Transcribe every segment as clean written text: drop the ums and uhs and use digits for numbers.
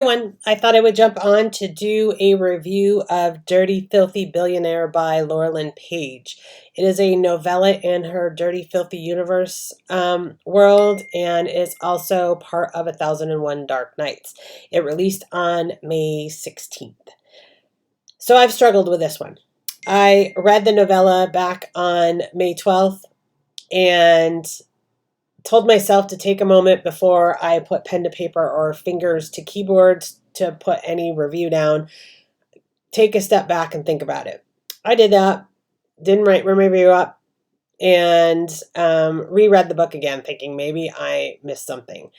I thought I would jump on to do a review of Dirty Filthy Billionaire by Laurelin Page. It is a novella in her Dirty Filthy Universe world, and is also part of 1001 Dark Nights. It released on May 16th. So I've struggled with this one. I read the novella back on May 12th and told myself to take a moment before I put pen to paper or fingers to keyboards to put any review down. Take a step back and think about it. I did that, didn't write my review up, and reread the book again, thinking maybe I missed something.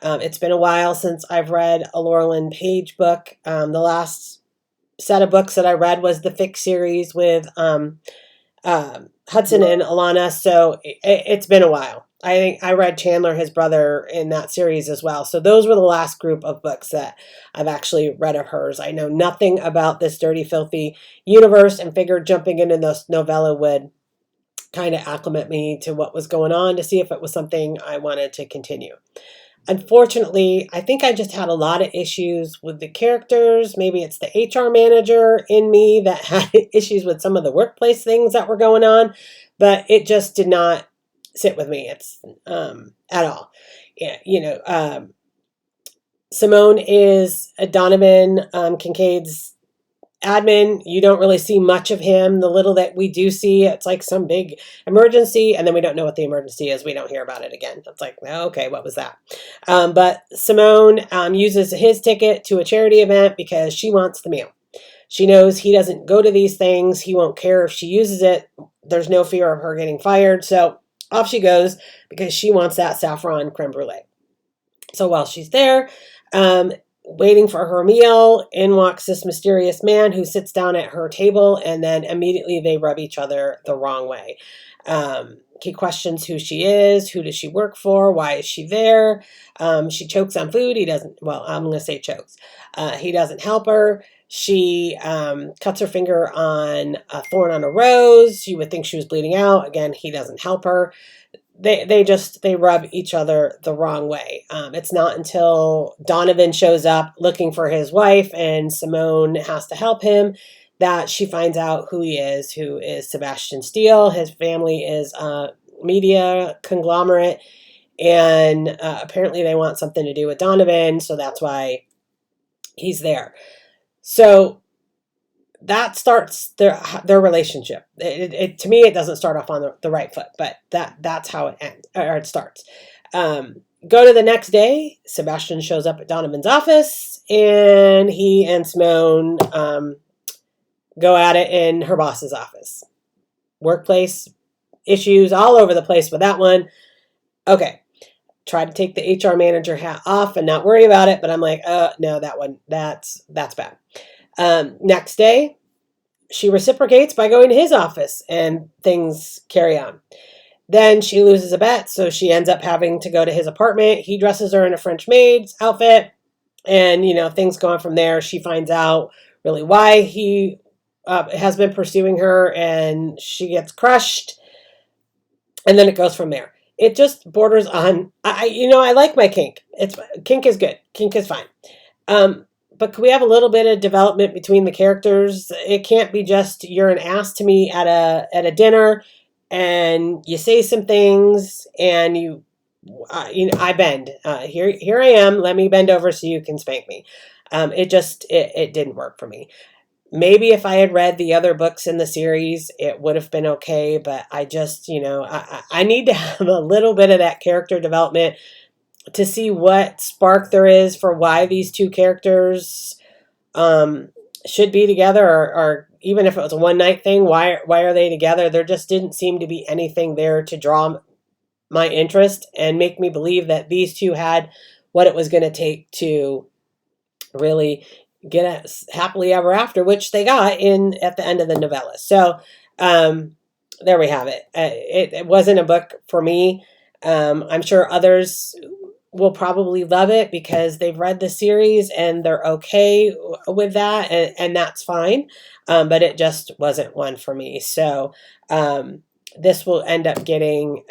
It's been a while since I've read a Laurelin Page book. The last set of books that I read was the Fix series with Hudson and Alana, so it's been a while. I think I read Chandler, his brother, in that series as well. So those were the last group of books that I've actually read of hers. I know nothing about this Dirty Filthy universe and figured jumping into this novella would kind of acclimate me to what was going on to see if it was something I wanted to continue. Unfortunately, I think I just had a lot of issues with the characters. Maybe it's the HR manager in me that had issues with some of the workplace things that were going on, but it just did not sit with me. It's at all. Yeah, Simone is a Donovan Kincaid's admin. You don't really see much of him. The little that we do see, it's like some big emergency, and then we don't know what the emergency is. We don't hear about it again. It's like, okay, what was that? But Simone uses his ticket to a charity event because she wants the meal. She knows he doesn't go to these things. He won't care if she uses it. There's no fear of her getting fired. So off she goes because she wants that saffron creme brulee. So while she's there, waiting for her meal, in walks this mysterious man who sits down at her table, and then immediately they rub each other the wrong way. He questions who she is, who does she work for, why is she there? She chokes on food. He doesn't, well, I'm going to say chokes. He doesn't help her. She cuts her finger on a thorn on a rose. You would think she was bleeding out. Again, he doesn't help her. They rub each other the wrong way. It's not until Donovan shows up looking for his wife and Simone has to help him that she finds out who is Sebastian Steele. His family is a media conglomerate, and apparently they want something to do with Donovan, so that's why he's there. So that starts their relationship. To me, it doesn't start off on the right foot, but that's how it ends, or it starts. Go to the next day. Sebastian shows up at Donovan's office, and he and Simone go at it in her boss's office. Workplace issues all over the place with that one. Okay, try to take the HR manager hat off and not worry about it, but I'm like, no, that one, that's bad. Next day, she reciprocates by going to his office, and things carry on. Then she loses a bet, so she ends up having to go to his apartment. He dresses her in a French maid's outfit, and things go on from there. She finds out really why he has been pursuing her, and she gets crushed, and then it goes from there. It just borders on, I like my kink. Kink is good. Kink is fine. But could we have a little bit of development between the characters? It can't be just you're an ass to me at a dinner, and you say some things, and I bend. Here I am. Let me bend over so you can spank me. It didn't work for me. Maybe if I had read the other books in the series, it would have been okay. But I just, I need to have a little bit of that character development to see what spark there is for why these two characters should be together, or even if it was a one-night thing, why are they together? There just didn't seem to be anything there to draw my interest and make me believe that these two had what it was going to take to really get a happily ever after, which they got at the end of the novella. So there we have it. It wasn't a book for me. I'm sure others will probably love it because they've read the series and they're okay with that, and that's fine. But it just wasn't one for me. So this will end up getting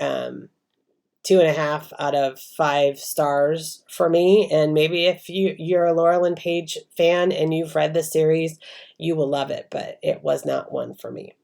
2.5 out of 5 stars for me. And maybe if you're a Laurelin Page fan and you've read the series, you will love it, but it was not one for me.